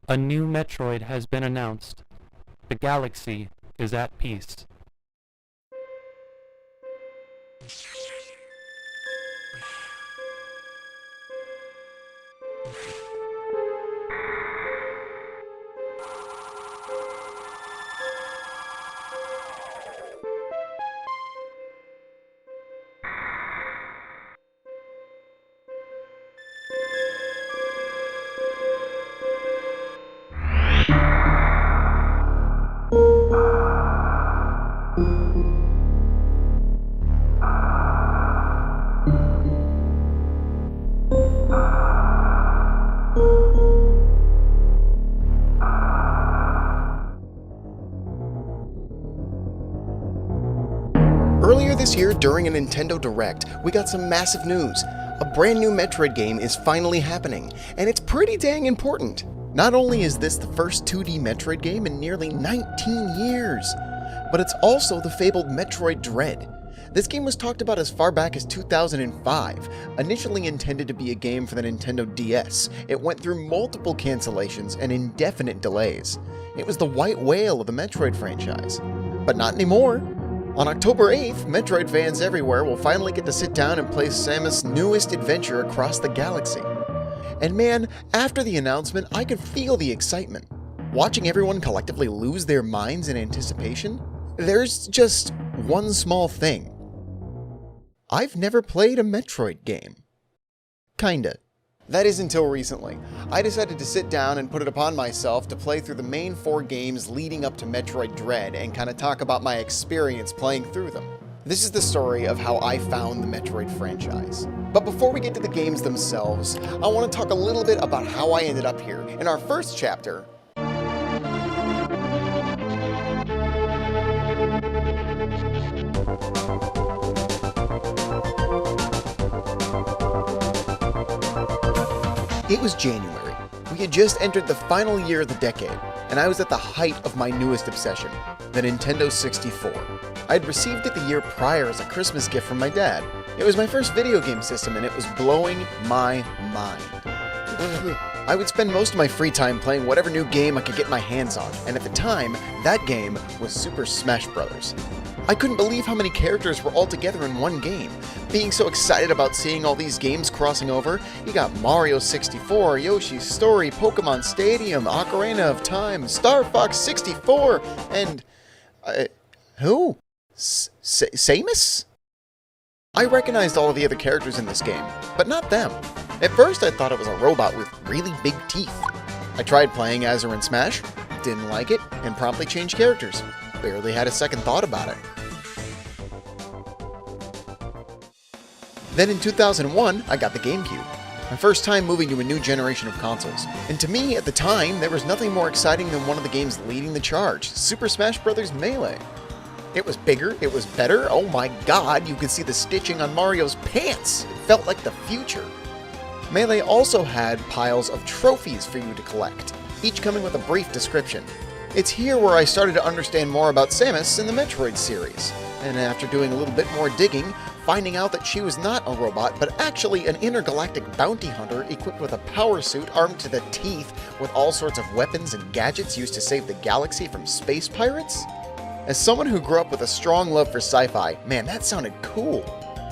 A new Metroid has been announced. The galaxy is at peace. Earlier this year, during a Nintendo Direct, we got some massive news. A brand new Metroid game is finally happening, and it's pretty dang important. Not only is this the first 2D Metroid game in nearly 19 years, but it's also the fabled Metroid Dread. This game was talked about as far back as 2005, initially intended to be a game for the Nintendo DS. It went through multiple cancellations and indefinite delays. It was the white whale of the Metroid franchise. But not anymore. On October 8th, Metroid fans everywhere will finally get to sit down and play Samus' newest adventure across the galaxy. And man, after the announcement, I could feel the excitement. Watching everyone collectively lose their minds in anticipation, there's just one small thing. I've never played a Metroid game. Kinda. That is until recently. I decided to sit down and put it upon myself to play through the main 4 games leading up to Metroid Dread and kind of talk about my experience playing through them. This is the story of how I found the Metroid franchise. But before we get to the games themselves, I want to talk a little bit about how I ended up here. In our first chapter, it was January. We had just entered the final year of the decade, and I was at the height of my newest obsession, the Nintendo 64. I had received it the year prior as a Christmas gift from my dad. It was my first video game system, and it was blowing my mind. I would spend most of my free time playing whatever new game I could get my hands on, and at the time, that game was Super Smash Bros. I couldn't believe how many characters were all together in one game. Being so excited about seeing all these games crossing over, you got Mario 64, Yoshi's Story, Pokemon Stadium, Ocarina of Time, Star Fox 64, and... who? Samus? I recognized all of the other characters in this game, but not them. At first I thought it was a robot with really big teeth. I tried playing as her in Smash, didn't like it, and promptly changed characters. Barely had a second thought about it. Then in 2001, I got the GameCube. My first time moving to a new generation of consoles. And to me, at the time, there was nothing more exciting than one of the games leading the charge, Super Smash Bros. Melee. It was bigger, it was better, oh my god, you could see the stitching on Mario's pants! It felt like the future. Melee also had piles of trophies for you to collect, each coming with a brief description. It's here where I started to understand more about Samus in the Metroid series, and after doing a little bit more digging, finding out that she was not a robot, but actually an intergalactic bounty hunter equipped with a power suit armed to the teeth with all sorts of weapons and gadgets used to save the galaxy from space pirates? As someone who grew up with a strong love for sci-fi, man, that sounded cool.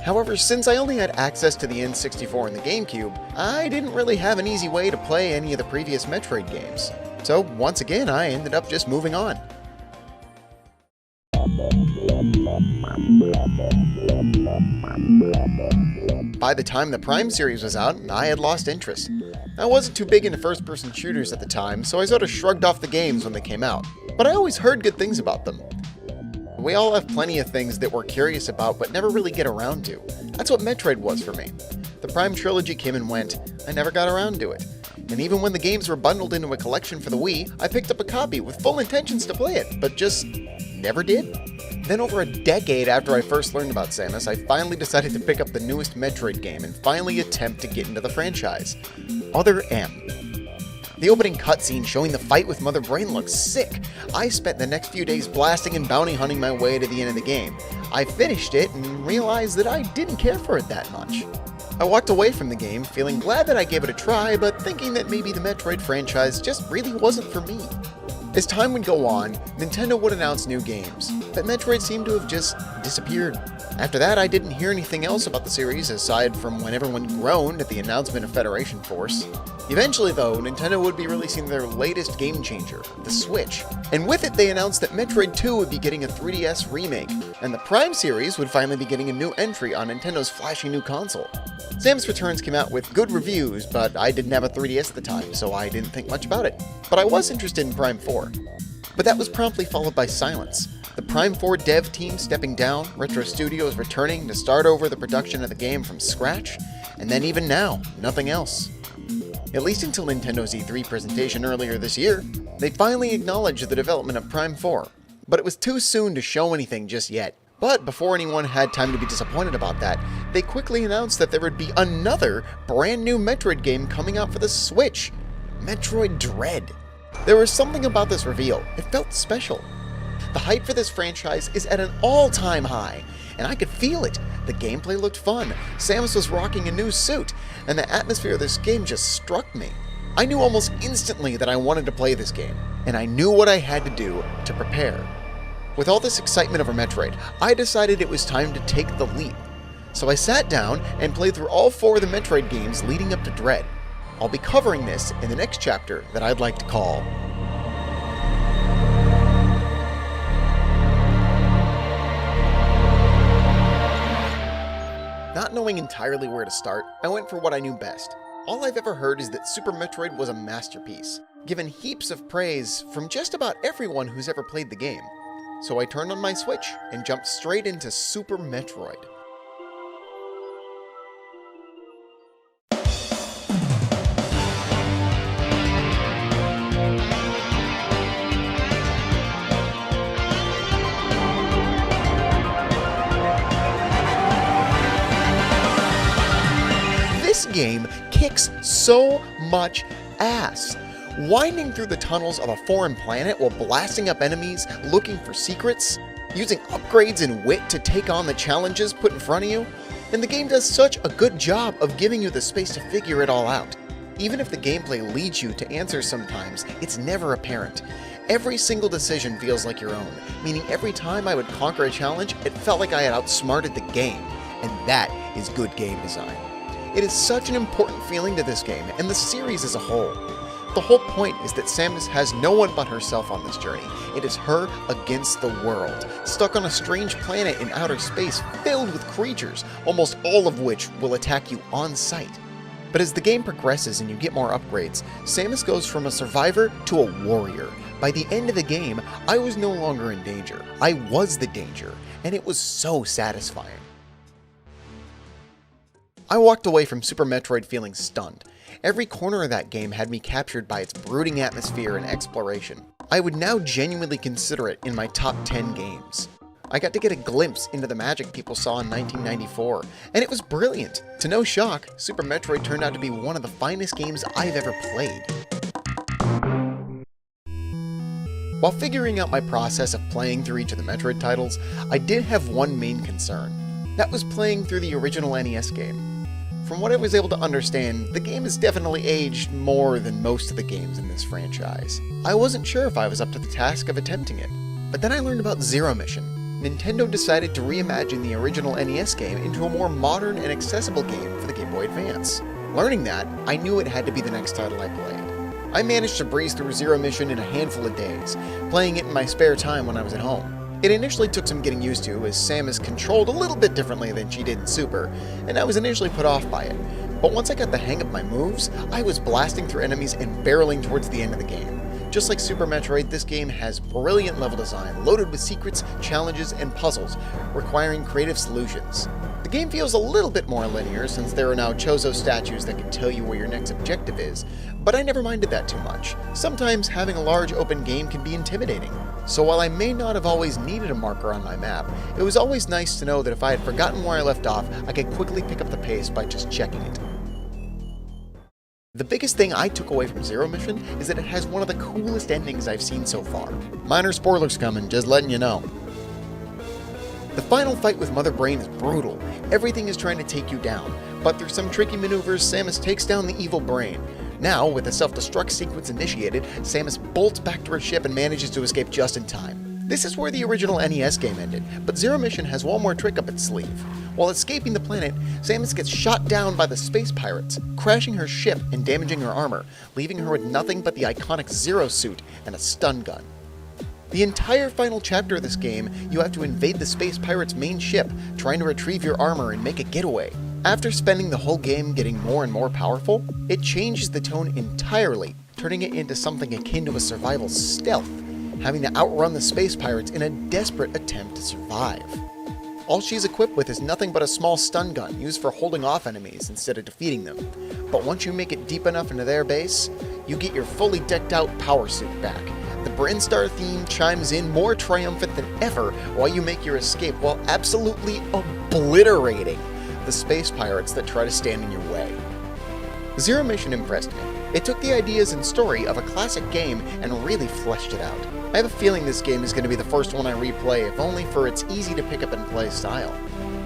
However, since I only had access to the N64 and the GameCube, I didn't really have an easy way to play any of the previous Metroid games. So once again, I ended up just moving on. By the time the Prime series was out, I had lost interest. I wasn't too big into first-person shooters at the time, so I sort of shrugged off the games when they came out. But I always heard good things about them. We all have plenty of things that we're curious about but never really get around to. That's what Metroid was for me. The Prime trilogy came and went. I never got around to it. And even when the games were bundled into a collection for the Wii, I picked up a copy with full intentions to play it, but just never did. Then over a decade after I first learned about Samus, I finally decided to pick up the newest Metroid game and finally attempt to get into the franchise. Other M. The opening cutscene showing the fight with Mother Brain looks sick. I spent the next few days blasting and bounty hunting my way to the end of the game. I finished it and realized that I didn't care for it that much. I walked away from the game feeling glad that I gave it a try, but thinking that maybe the Metroid franchise just really wasn't for me. As time would go on, Nintendo would announce new games, but Metroid seemed to have just disappeared. After that, I didn't hear anything else about the series aside from when everyone groaned at the announcement of Federation Force. Eventually, though, Nintendo would be releasing their latest game changer, the Switch, and with it they announced that Metroid 2 would be getting a 3DS remake, and the Prime series would finally be getting a new entry on Nintendo's flashy new console. Samus Returns came out with good reviews, but I didn't have a 3DS at the time, so I didn't think much about it. But I was interested in Prime 4. But that was promptly followed by silence. The Prime 4 dev team stepping down, Retro Studios returning to start over the production of the game from scratch, and then even now, nothing else. At least until Nintendo's E3 presentation earlier this year, they finally acknowledged the development of Prime 4, but it was too soon to show anything just yet. But before anyone had time to be disappointed about that, they quickly announced that there would be another brand new Metroid game coming out for the Switch, Metroid Dread. There was something about this reveal, it felt special. The hype for this franchise is at an all-time high, and I could feel it. The gameplay looked fun, Samus was rocking a new suit, and the atmosphere of this game just struck me. I knew almost instantly that I wanted to play this game, and I knew what I had to do to prepare. With all this excitement over Metroid, I decided it was time to take the leap. So I sat down and played through all 4 of the Metroid games leading up to Dread. I'll be covering this in the next chapter that I'd like to call Not knowing entirely where to start, I went for what I knew best. All I've ever heard is that Super Metroid was a masterpiece, given heaps of praise from just about everyone who's ever played the game. So I turned on my Switch and jumped straight into Super Metroid. This game kicks so much ass. Winding through the tunnels of a foreign planet while blasting up enemies, looking for secrets, using upgrades and wit to take on the challenges put in front of you, and the game does such a good job of giving you the space to figure it all out. Even if the gameplay leads you to answers sometimes, it's never apparent. Every single decision feels like your own, meaning every time I would conquer a challenge, it felt like I had outsmarted the game, and that is good game design. It is such an important feeling to this game, and the series as a whole. The whole point is that Samus has no one but herself on this journey. It is her against the world, stuck on a strange planet in outer space filled with creatures, almost all of which will attack you on sight. But as the game progresses and you get more upgrades, Samus goes from a survivor to a warrior. By the end of the game, I was no longer in danger. I was the danger, and it was so satisfying. I walked away from Super Metroid feeling stunned. Every corner of that game had me captured by its brooding atmosphere and exploration. I would now genuinely consider it in my top 10 games. I got to get a glimpse into the magic people saw in 1994, and it was brilliant. To no shock, Super Metroid turned out to be one of the finest games I've ever played. While figuring out my process of playing through each of the Metroid titles, I did have one main concern. That was playing through the original NES game. From what I was able to understand, the game has definitely aged more than most of the games in this franchise. I wasn't sure if I was up to the task of attempting it, but then I learned about Zero Mission. Nintendo decided to reimagine the original NES game into a more modern and accessible game for the Game Boy Advance. Learning that, I knew it had to be the next title I played. I managed to breeze through Zero Mission in a handful of days, playing it in my spare time when I was at home. It initially took some getting used to, as Samus controlled a little bit differently than she did in Super, and I was initially put off by it. But once I got the hang of my moves, I was blasting through enemies and barreling towards the end of the game. Just like Super Metroid, this game has brilliant level design, loaded with secrets, challenges, and puzzles, requiring creative solutions. The game feels a little bit more linear, since there are now Chozo statues that can tell you where your next objective is, but I never minded that too much. Sometimes having a large open game can be intimidating. So while I may not have always needed a marker on my map, it was always nice to know that if I had forgotten where I left off, I could quickly pick up the pace by just checking it. The biggest thing I took away from Zero Mission is that it has one of the coolest endings I've seen so far. Minor spoilers coming, just letting you know. The final fight with Mother Brain is brutal. Everything is trying to take you down, but through some tricky maneuvers, Samus takes down the evil brain. Now, with the self-destruct sequence initiated, Samus bolts back to her ship and manages to escape just in time. This is where the original NES game ended, but Zero Mission has one more trick up its sleeve. While escaping the planet, Samus gets shot down by the space pirates, crashing her ship and damaging her armor, leaving her with nothing but the iconic Zero suit and a stun gun. The entire final chapter of this game, you have to invade the space pirates' main ship, trying to retrieve your armor and make a getaway. After spending the whole game getting more and more powerful, it changes the tone entirely, turning it into something akin to a survival stealth, having to outrun the space pirates in a desperate attempt to survive. All she's equipped with is nothing but a small stun gun used for holding off enemies instead of defeating them. But once you make it deep enough into their base, you get your fully decked out power suit back. The Brinstar theme chimes in more triumphant than ever while you make your escape while absolutely obliterating the space pirates that try to stand in your way. Zero Mission impressed me. It took the ideas and story of a classic game and really fleshed it out. I have a feeling this game is going to be the first one I replay, if only for its easy to pick up and play style.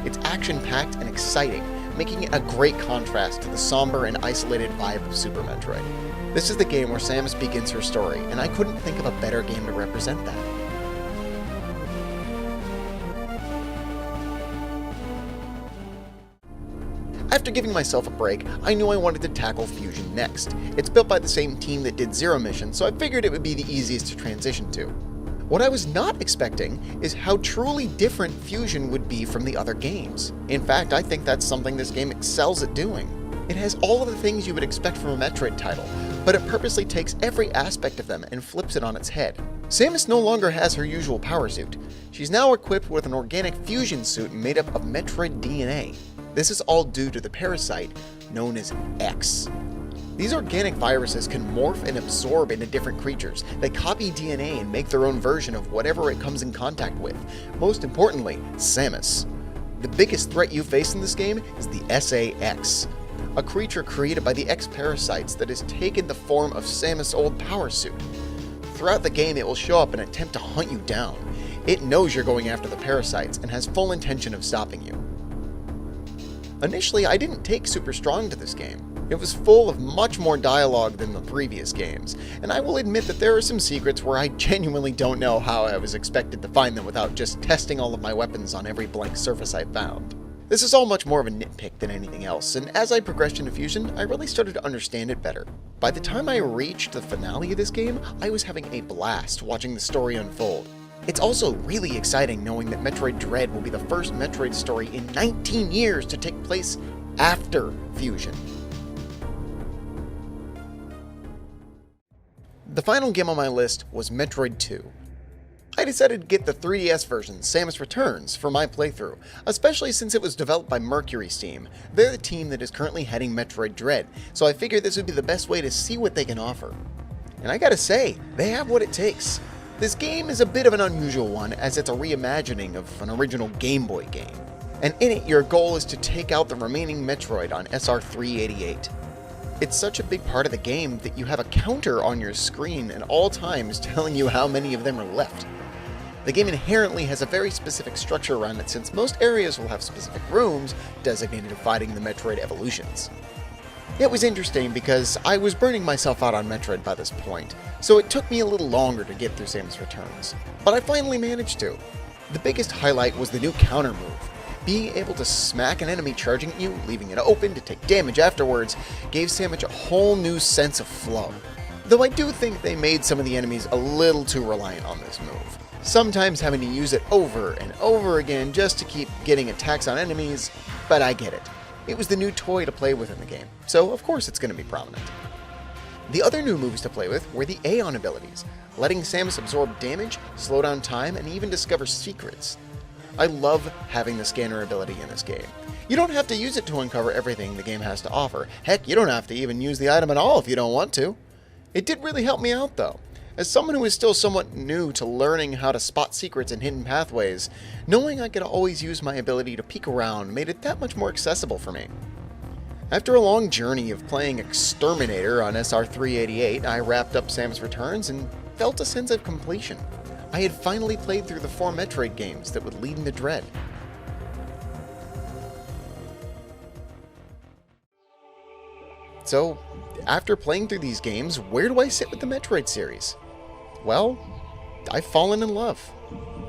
It's action-packed and exciting, making it a great contrast to the somber and isolated vibe of Super Metroid. This is the game where Samus begins her story, and I couldn't think of a better game to represent that. After giving myself a break, I knew I wanted to tackle Fusion next. It's built by the same team that did Zero Mission, so I figured it would be the easiest to transition to. What I was not expecting is how truly different Fusion would be from the other games. In fact, I think that's something this game excels at doing. It has all of the things you would expect from a Metroid title, but it purposely takes every aspect of them and flips it on its head. Samus no longer has her usual power suit. She's now equipped with an organic fusion suit made up of Metroid DNA. This is all due to the parasite known as X. These organic viruses can morph and absorb into different creatures. They copy DNA and make their own version of whatever it comes in contact with. Most importantly, Samus. The biggest threat you face in this game is the SA-X, a creature created by the X parasites that has taken the form of Samus' old power suit. Throughout the game, it will show up and attempt to hunt you down. It knows you're going after the parasites and has full intention of stopping you. Initially, I didn't take super strong to this game. It was full of much more dialogue than the previous games, and I will admit that there are some secrets where I genuinely don't know how I was expected to find them without just testing all of my weapons on every blank surface I found. This is all much more of a nitpick than anything else, and as I progressed into Fusion, I really started to understand it better. By the time I reached the finale of this game, I was having a blast watching the story unfold. It's also really exciting knowing that Metroid Dread will be the first Metroid story in 19 years to take place after Fusion. The final game on my list was Metroid 2. I decided to get the 3DS version, Samus Returns, for my playthrough, especially since it was developed by Mercury Steam. They're the team that is currently heading Metroid Dread, so I figured this would be the best way to see what they can offer. And I gotta say, they have what it takes. This game is a bit of an unusual one, as it's a reimagining of an original Game Boy game. And in it, your goal is to take out the remaining Metroid on SR388. It's such a big part of the game that you have a counter on your screen at all times telling you how many of them are left. The game inherently has a very specific structure around it, since most areas will have specific rooms designated to fighting the Metroid evolutions. It was interesting because I was burning myself out on Metroid by this point, so it took me a little longer to get through Samus Returns, but I finally managed to. The biggest highlight was the new counter move. Being able to smack an enemy charging at you, leaving it open to take damage afterwards, gave Samus a whole new sense of flow. Though I do think they made some of the enemies a little too reliant on this move, sometimes having to use it over and over again just to keep getting attacks on enemies, but I get it. It was the new toy to play with in the game, so of course it's going to be prominent. The other new moves to play with were the Aeon abilities, letting Samus absorb damage, slow down time, and even discover secrets. I love having the scanner ability in this game. You don't have to use it to uncover everything the game has to offer. Heck, you don't have to even use the item at all if you don't want to. It did really help me out though. As someone who is still somewhat new to learning how to spot secrets and hidden pathways, knowing I could always use my ability to peek around made it that much more accessible for me. After a long journey of playing Exterminator on SR388, I wrapped up Samus Returns and felt a sense of completion. I had finally played through the 4 Metroid games that would lead into Dread. So, after playing through these games, where do I sit with the Metroid series? Well, I've fallen in love.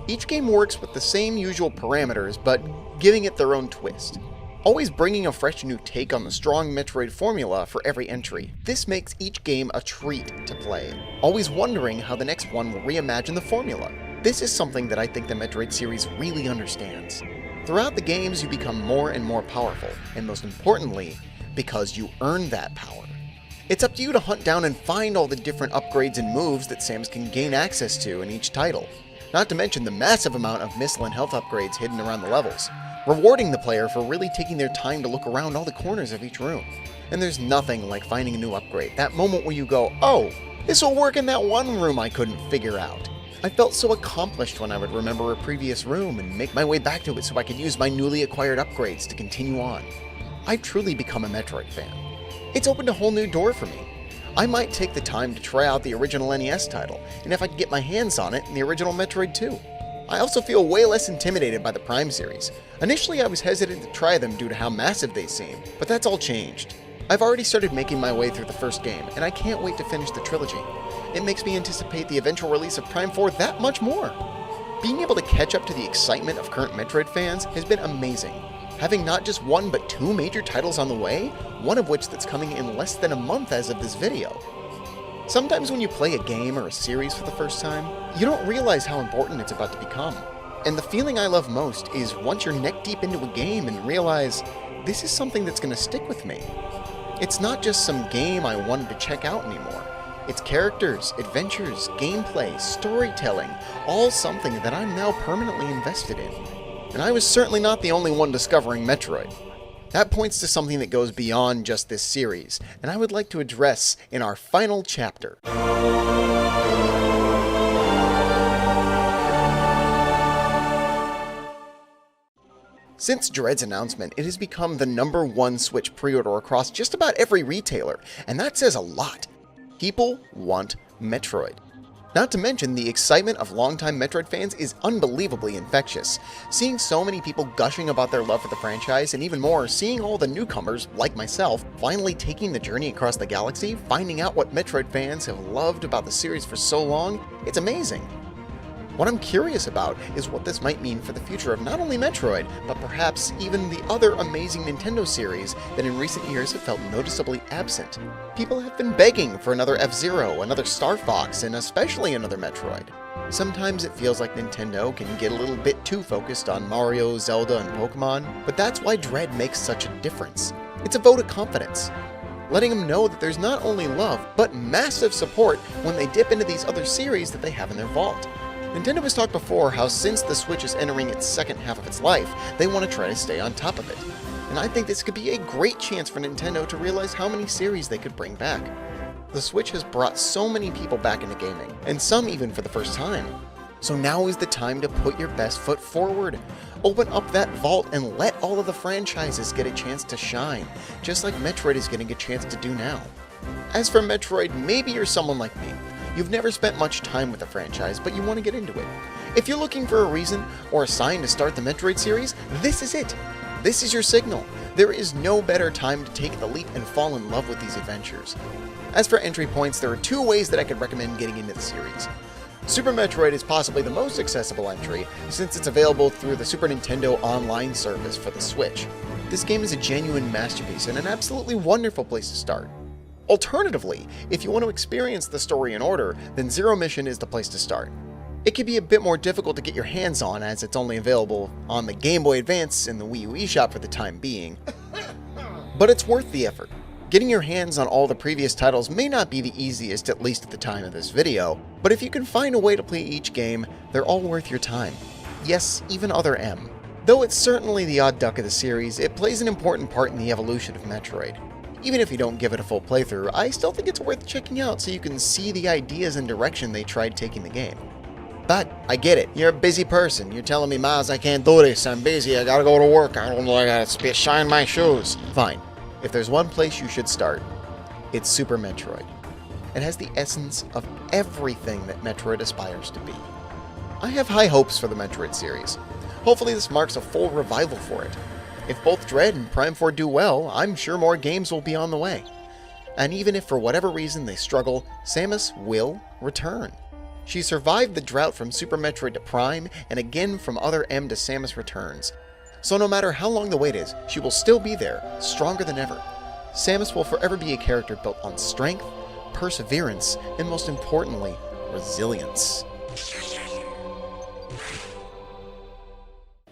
Each game works with the same usual parameters, but giving it their own twist. Always bringing a fresh new take on the strong Metroid formula for every entry. This makes each game a treat to play, always wondering how the next one will reimagine the formula. This is something that I think the Metroid series really understands. Throughout the games, you become more and more powerful, and most importantly, because you earn that power. It's up to you to hunt down and find all the different upgrades and moves that Samus can gain access to in each title. Not to mention the massive amount of missile and health upgrades hidden around the levels, rewarding the player for really taking their time to look around all the corners of each room. And there's nothing like finding a new upgrade, that moment where you go, oh, this will work in that one room I couldn't figure out. I felt so accomplished when I would remember a previous room and make my way back to it so I could use my newly acquired upgrades to continue on. I've truly become a Metroid fan. It's opened a whole new door for me. I might take the time to try out the original NES title, and if I could get my hands on it, the original Metroid too. I also feel way less intimidated by the Prime series. Initially I was hesitant to try them due to how massive they seem, but that's all changed. I've already started making my way through the first game, and I can't wait to finish the trilogy. It makes me anticipate the eventual release of Prime 4 that much more. Being able to catch up to the excitement of current Metroid fans has been amazing. Having not just one but 2 major titles on the way, one of which that's coming in less than a month as of this video. Sometimes when you play a game or a series for the first time, you don't realize how important it's about to become. And the feeling I love most is once you're neck deep into a game and realize, this is something that's going to stick with me. It's not just some game I wanted to check out anymore. It's characters, adventures, gameplay, storytelling, all something that I'm now permanently invested in. And I was certainly not the only one discovering Metroid. That points to something that goes beyond just this series, and I would like to address in our final chapter. Since Dread's announcement, it has become the #1 Switch pre-order across just about every retailer, and that says a lot. People want Metroid. Not to mention, the excitement of longtime Metroid fans is unbelievably infectious. Seeing so many people gushing about their love for the franchise, and even more, seeing all the newcomers, like myself, finally taking the journey across the galaxy, finding out what Metroid fans have loved about the series for so long, it's amazing. What I'm curious about is what this might mean for the future of not only Metroid, but perhaps even the other amazing Nintendo series that in recent years have felt noticeably absent. People have been begging for another F-Zero, another Star Fox, and especially another Metroid. Sometimes it feels like Nintendo can get a little bit too focused on Mario, Zelda, and Pokemon, but that's why Dread makes such a difference. It's a vote of confidence, letting them know that there's not only love, but massive support when they dip into these other series that they have in their vault. Nintendo has talked before how since the Switch is entering its second half of its life, they want to try to stay on top of it. And I think this could be a great chance for Nintendo to realize how many series they could bring back. The Switch has brought so many people back into gaming, and some even for the first time. So now is the time to put your best foot forward. Open up that vault and let all of the franchises get a chance to shine, just like Metroid is getting a chance to do now. As for Metroid, maybe you're someone like me. You've never spent much time with the franchise, but you want to get into it. If you're looking for a reason or a sign to start the Metroid series, this is it. This is your signal. There is no better time to take the leap and fall in love with these adventures. As for entry points, there are 2 ways that I could recommend getting into the series. Super Metroid is possibly the most accessible entry, since it's available through the Super Nintendo Online service for the Switch. This game is a genuine masterpiece and an absolutely wonderful place to start. Alternatively, if you want to experience the story in order, then Zero Mission is the place to start. It can be a bit more difficult to get your hands on as it's only available on the Game Boy Advance and the Wii U eShop for the time being, but it's worth the effort. Getting your hands on all the previous titles may not be the easiest, at least at the time of this video, but if you can find a way to play each game, they're all worth your time. Yes, even Other M. Though it's certainly the odd duck of the series, it plays an important part in the evolution of Metroid. Even if you don't give it a full playthrough, I still think it's worth checking out so you can see the ideas and direction they tried taking the game. But, I get it, you're a busy person. You're telling me, Miles, I can't do this, I'm busy, I gotta go to work, I don't know, I gotta shine my shoes. Fine. If there's one place you should start, it's Super Metroid. It has the essence of everything that Metroid aspires to be. I have high hopes for the Metroid series. Hopefully this marks a full revival for it. If both Dread and Prime 4 do well, I'm sure more games will be on the way. And even if for whatever reason they struggle, Samus will return. She survived the drought from Super Metroid to Prime, and again from Other M to Samus Returns. So no matter how long the wait is, she will still be there, stronger than ever. Samus will forever be a character built on strength, perseverance, and most importantly, resilience.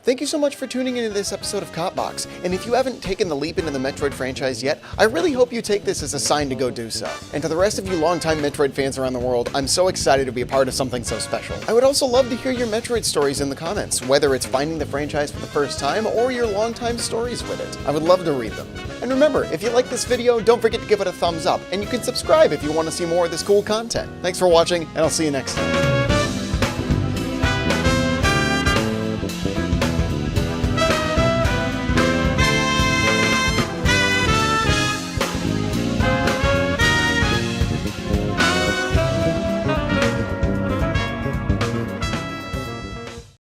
Thank you so much for tuning into this episode of Copbox, and if you haven't taken the leap into the Metroid franchise yet, I really hope you take this as a sign to go do so. And to the rest of you longtime Metroid fans around the world, I'm so excited to be a part of something so special. I would also love to hear your Metroid stories in the comments, whether it's finding the franchise for the first time or your longtime stories with it. I would love to read them. And remember, if you like this video, don't forget to give it a thumbs up, and you can subscribe if you want to see more of this cool content. Thanks for watching, and I'll see you next time.